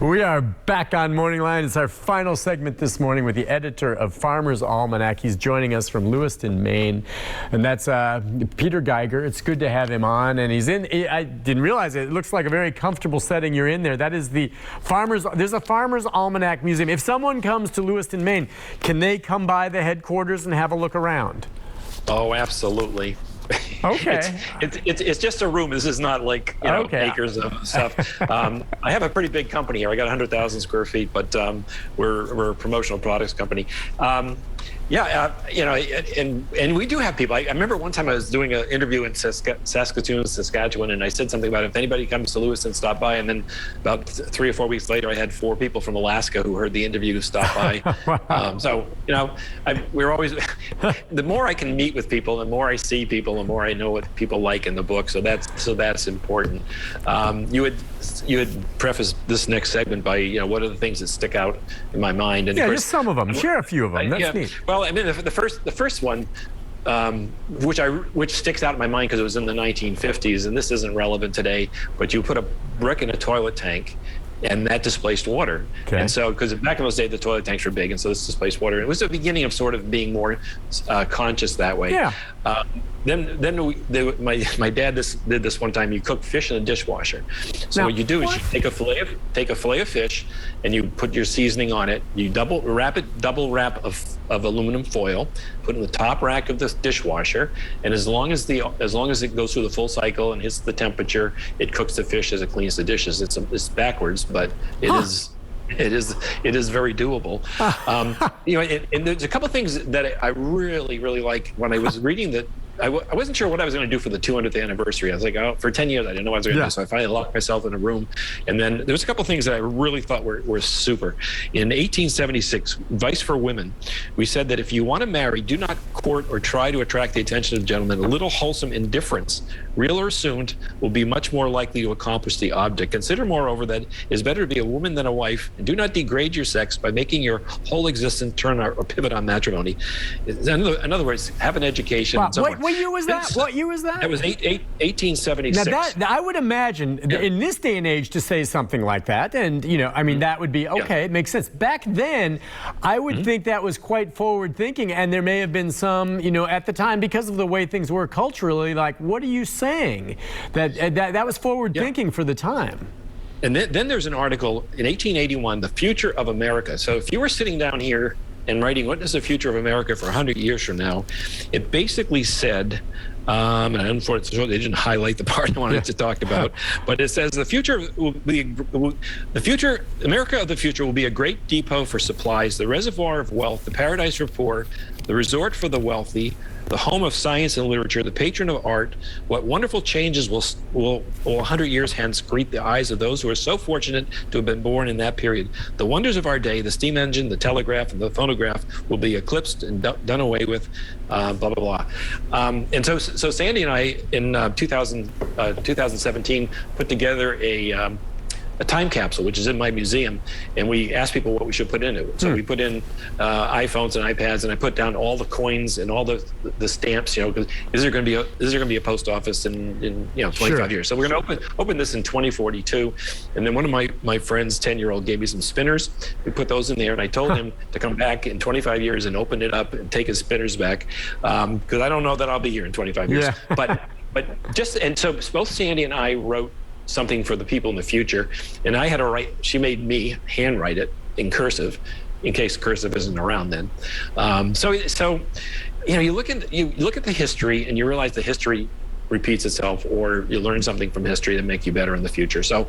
We are back on Morning Line. It's our final segment this morning with the editor of Farmers Almanac. He's joining us from Lewiston, Maine, and that's Peter Geiger. It's good to have him on, and he's in. I didn't realize it. It looks like a very comfortable setting you're in there. That is the Farmers. There's a Farmers Almanac museum. If someone comes to Lewiston, Maine, can they come by the headquarters and have a look around? Oh, absolutely. Okay. It's just a room. This is not like acres of stuff. I have a pretty big company here. I got 100,000 square feet, but we're a promotional products company. And we do have people. I remember one time I was doing an interview in Saskatoon, Saskatchewan, and I said something about if anybody comes to Lewiston, stop by. And then about 3 or 4 weeks later, I had 4 people from Alaska who heard the interview stop by. Wow. We're always, the more I can meet with people, the more I see people, the more I know what people like in the book. So that's important. You had prefaced this next segment by what are the things that stick out in my mind. And just some of them. Share a few of them. That's neat. Well, I mean, the first one, which sticks out in my mind because it was in the 1950s, and this isn't relevant today, but you put a brick in a toilet tank, and that displaced water. Okay. And so, because back in those days, the toilet tanks were big, and so this displaced water. It was the beginning of sort of being more conscious that way. Yeah. My dad did this one time. You cook fish in a dishwasher. So what you do is you take a fillet of fish, and you put your seasoning on it. You double wrap of aluminum foil, put it in the top rack of the dishwasher, and as long as it goes through the full cycle and hits the temperature, it cooks the fish as it cleans the dishes. It's backwards, but it is very doable. And there's a couple of things that I really, really like when I was reading that. I wasn't sure what I was going to do for the 200th anniversary. I was like, for 10 years, I didn't know what I was going to do. So I finally locked myself in a room. And then there was a couple of things that I really thought were super. In 1876, Vice for Women, we said that if you want to marry, do not court or try to attract the attention of gentlemen. A little wholesome indifference, real or assumed, will be much more likely to accomplish the object. Consider, moreover, that it is better to be a woman than a wife, and do not degrade your sex by making your whole existence turn or pivot on matrimony. In other words, have an education. Wow. What year was that? What year was that? That was 1876. Now I would imagine in this day and age to say something like that, and I mean that would be okay. It makes sense. Back then, I would think that was quite forward thinking, and there may have been some, at the time because of the way things were culturally. Like, what are you saying? That was forward thinking for the time. And then there's an article in 1881, "The Future of America." So if you were sitting down here and writing what is the future of America for 100 years from now, it basically said, and unfortunately they didn't highlight the part I wanted to talk about, but it says America of the future will be a great depot for supplies, the reservoir of wealth, the paradise for poor, the resort for the wealthy, the home of science and literature, the patron of art. What wonderful changes will 100 years hence greet the eyes of those who are so fortunate to have been born in that period. The wonders of our day, the steam engine, the telegraph, and the phonograph will be eclipsed and done away with, blah, blah, blah. And so Sandy and I, in 2017, put together a time capsule, which is in my museum, and we asked people what we should put in it. So we put in iPhones and iPads, and I put down all the coins and all the stamps. Because is there going to be a post office in 25 years? So we're going to open this in 2042. And then one of my friends, 10-year-old, gave me some spinners. We put those in there, and I told him to come back in 25 years and open it up and take his spinners back, because I don't know that I'll be here in 25 years. Yeah. So both Sandy and I wrote something for the people in the future, and I had to write. She made me handwrite it in cursive, in case cursive isn't around then. So you look at the history, and you realize the history repeats itself, or you learn something from history that make you better in the future. So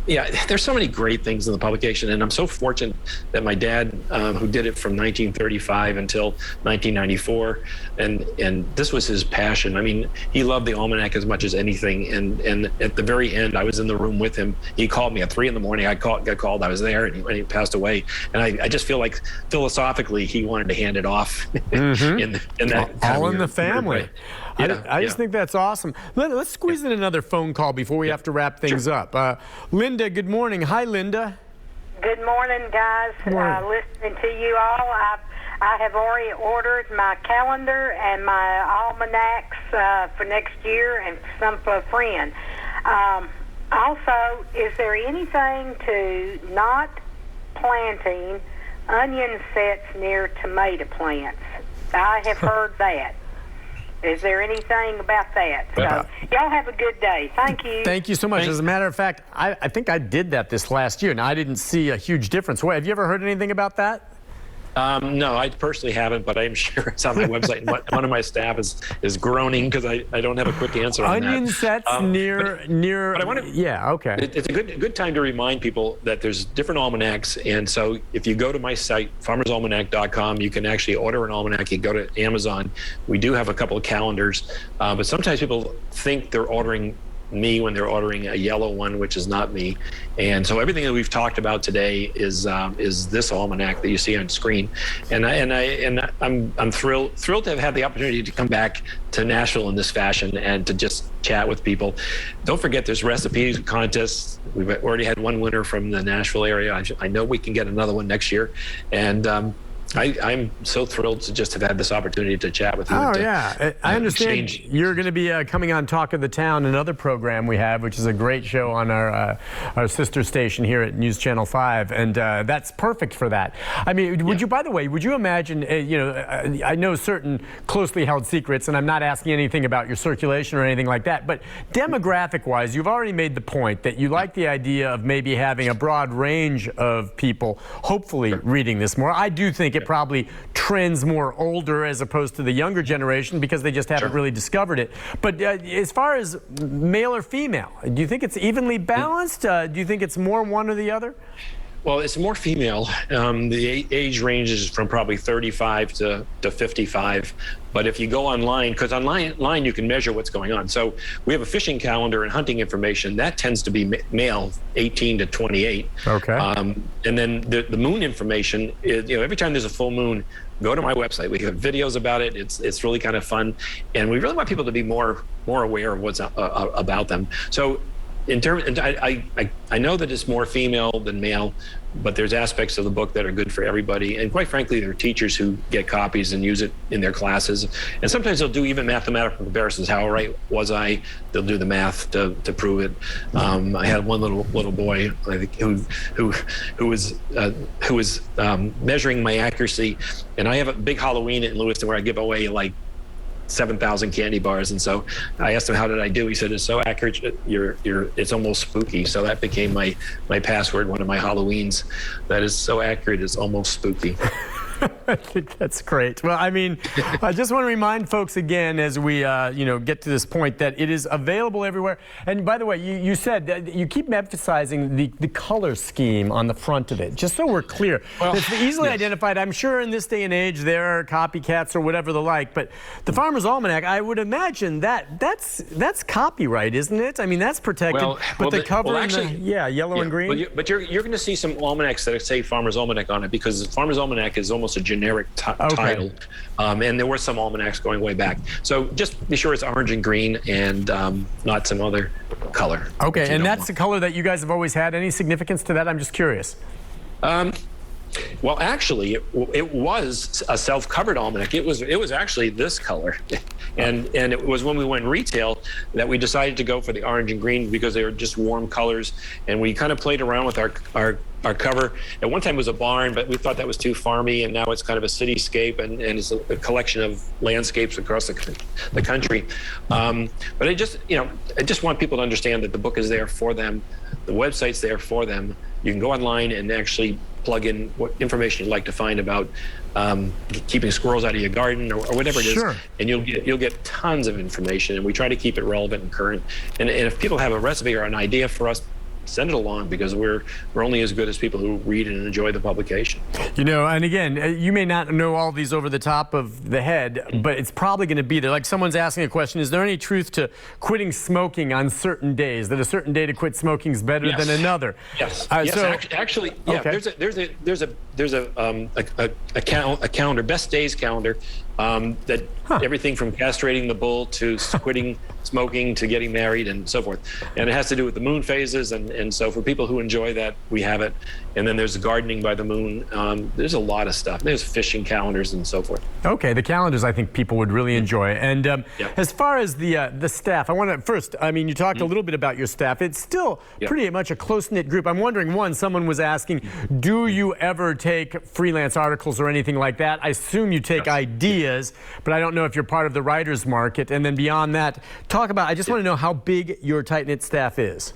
there's so many great things in the publication, and I'm so fortunate that my dad, who did it from 1935 until 1994, and this was his passion. I mean, he loved the almanac as much as anything, and at the very end, I was in the room with him. He called me at 3 a.m. I got called. I was there, and he passed away. And I just feel like philosophically he wanted to hand it off in that all in the family. I just think that's awesome. Let's squeeze in another phone call before we have to wrap things up. Linda, good morning. Hi, Linda. Good morning, guys. Listening to you all. I have already ordered my calendar and my almanacs for next year, and some for a friend. Also, is there anything to not planting onion sets near tomato plants? I have heard that. Is there anything about that? So, y'all have a good day. Thank you. Thank you so much. As a matter of fact, I think I did that this last year, and I didn't see a huge difference. Have you ever heard anything about that? No, I personally haven't, but I'm sure it's on my website. One of my staff is groaning because I don't have a quick answer on that. Onion sets near. But I want to. Yeah. Okay. It's a good time to remind people that there's different almanacs, and so if you go to my site, farmersalmanac.com, you can actually order an almanac. You go to Amazon. We do have a couple of calendars, but sometimes people think they're ordering me when they're ordering a yellow one, which is not me. And so everything that we've talked about today is this almanac that you see on screen. And I'm thrilled to have had the opportunity to come back to Nashville in this fashion and to just chat with people. Don't forget, there's recipe contests. We've already had one winner from the Nashville area. I know we can get another one next year. And I'm so thrilled to just have had this opportunity to chat with you. Oh, yeah. I understand you're going to be coming on Talk of the Town, another program we have, which is a great show on our sister station here at News Channel 5, and that's perfect for that. I mean, would you, by the way, would you imagine, I know certain closely held secrets, and I'm not asking anything about your circulation or anything like that, but demographic-wise, you've already made the point that you like the idea of maybe having a broad range of people, hopefully reading this more. I do think it probably trends more older as opposed to the younger generation because they just haven't really discovered it. But as far as male or female, do you think it's evenly balanced? Do you think it's more one or the other? Well, it's more female. The age ranges from probably 35 to 55. But if you go online, because online you can measure what's going on. So we have a fishing calendar and hunting information. That tends to be male, 18 to 28. Okay. And then the moon information is, every time there's a full moon, go to my website. We have videos about it. It's really kind of fun. And we really want people to be more aware of what's about them. So in terms, I know that it's more female than male, but there's aspects of the book that are good for everybody. And quite frankly, there are teachers who get copies and use it in their classes. And sometimes they'll do even mathematical comparisons. How right was I? They'll do the math to prove it. I had one little boy, I think, who was measuring my accuracy. And I have a big Halloween in Lewiston where I give away like 7,000 candy bars, and so I asked him, how did I do? He said, it's so accurate, it's almost spooky. So that became my password, one of my Halloweens. That is so accurate, it's almost spooky. I think that's great. Well, I mean, I just want to remind folks again as we, get to this point that it is available everywhere. And by the way, you said that you keep emphasizing the color scheme on the front of it, just so we're clear. Well, it's easily identified. I'm sure in this day and age there are copycats or whatever the like, but the Farmers Almanac, I would imagine that's copyright, isn't it? I mean, that's protected. But the cover, yellow and green. But you're going to see some almanacs that say Farmers Almanac on it because Farmers Almanac is almost a generic title, and there were some almanacs going way back. So just be sure it's orange and green and not some other color. Okay, and that's the color that you guys have always had. Any significance to that? I'm just curious. Well, actually, it was a self-covered almanac. It was actually this color, and it was when we went retail that we decided to go for the orange and green because they were just warm colors, and we kind of played around with our cover. At one time it was a barn, but we thought that was too farmy, and now it's kind of a cityscape, and it's a collection of landscapes across the country. But I just want people to understand that the book is there for them. The website's there for them. You can go online and actually plug in what information you'd like to find about keeping squirrels out of your garden or whatever it is, and you'll get tons of information. And we try to keep it relevant and current. And if people have a recipe or an idea for us, send it along, because we're only as good as people who read and enjoy the publication. And again, you may not know all these over the top of the head, but it's probably going to be there. Like someone's asking a question, is there any truth to quitting smoking on certain days, that a certain day to quit smoking is better than another? Yes. Actually, there's a calendar, best days calendar, that everything from castrating the bull to quitting smoking to getting married and so forth. And it has to do with the moon phases. And so for people who enjoy that, we have it. And then there's gardening by the moon. There's a lot of stuff. There's fishing calendars and so forth. Okay, the calendars I think people would really enjoy. And as far as the staff, I want to first, I mean, you talked a little bit about your staff. It's still pretty much a close-knit group. I'm wondering, one, someone was asking, do you ever take freelance articles or anything like that? I assume you take ideas, but I don't know if you're part of the writer's market. And then beyond that, talk about, I just want to know how big your tight-knit staff is.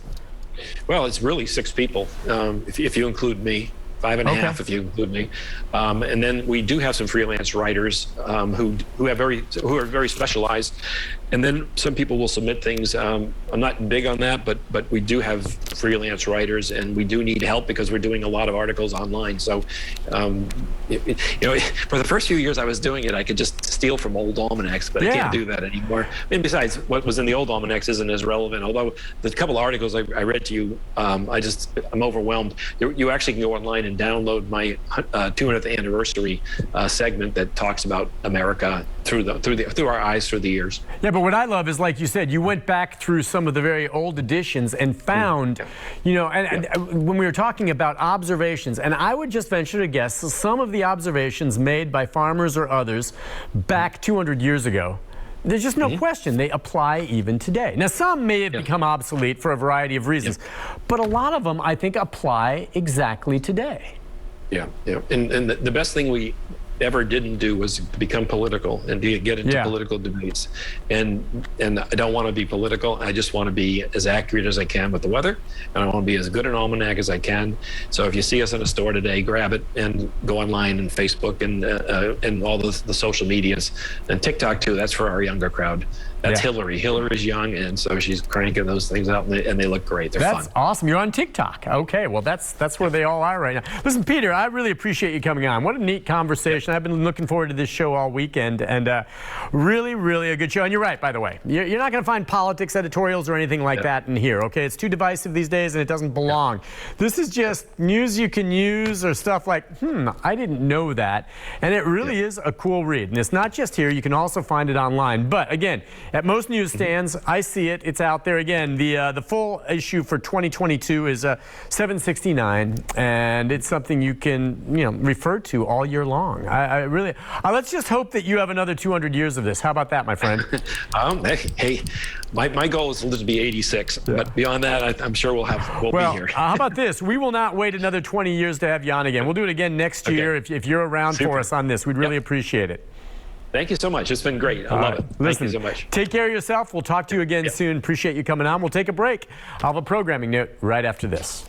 Well, it's really 6 people, if you include me. 5 and a half if you include me, and then we do have some freelance writers who are very specialized, and then some people will submit things. I'm not big on that, but we do have freelance writers, and we do need help because we're doing a lot of articles online. So, for the first few years I was doing it, I could just steal from old almanacs, but I can't do that anymore. And besides, what was in the old almanacs isn't as relevant. Although the couple of articles I read to you, I'm overwhelmed. You actually can go online and download my 200th anniversary segment that talks about America through our eyes through the years. Yeah, but what I love is, like you said, you went back through some of the very old editions and found, and when we were talking about observations, and I would just venture to guess some of the observations made by farmers or others back 200 years ago, there's just no question they apply even today. Now, some may have become obsolete for a variety of reasons, but a lot of them, I think, apply exactly today. Yeah. And the best thing we ever didn't do was become political and get into political debates. And I don't want to be political. I just want to be as accurate as I can with the weather, and I want to be as good an almanac as I can. So if you see us in a store today, grab it and go online and Facebook and all the social medias and TikTok too. That's for our younger crowd. That's Hillary. Hillary's young, and so she's cranking those things out, and they look great. They're fun. That's awesome. You're on TikTok. Okay, well, that's where they all are right now. Listen, Peter, I really appreciate you coming on. What a neat conversation. I've been looking forward to this show all weekend, and really, really a good show. And you're right, by the way. You're not going to find politics editorials or anything like that in here, okay? It's too divisive these days, and it doesn't belong. This is just news you can use or stuff like, I didn't know that. And it really is a cool read. And it's not just here. You can also find it online. But, again, at most newsstands, I see it. It's out there. Again, the full issue for 2022 is $7.69, and it's something you can refer to all year long. I really let's just hope that you have another 200 years of this. How about that, my friend? Hey, my goal is to be 86, but beyond that, I'm sure we'll be here. How about this? We will not wait another 20 years to have you on again. We'll do it again next year if you're around for us on this. We'd really appreciate it. Thank you so much. It's been great. I love it. Thank you so much. Take care of yourself. We'll talk to you again soon. Appreciate you coming on. We'll take a break. I'll have a programming note right after this.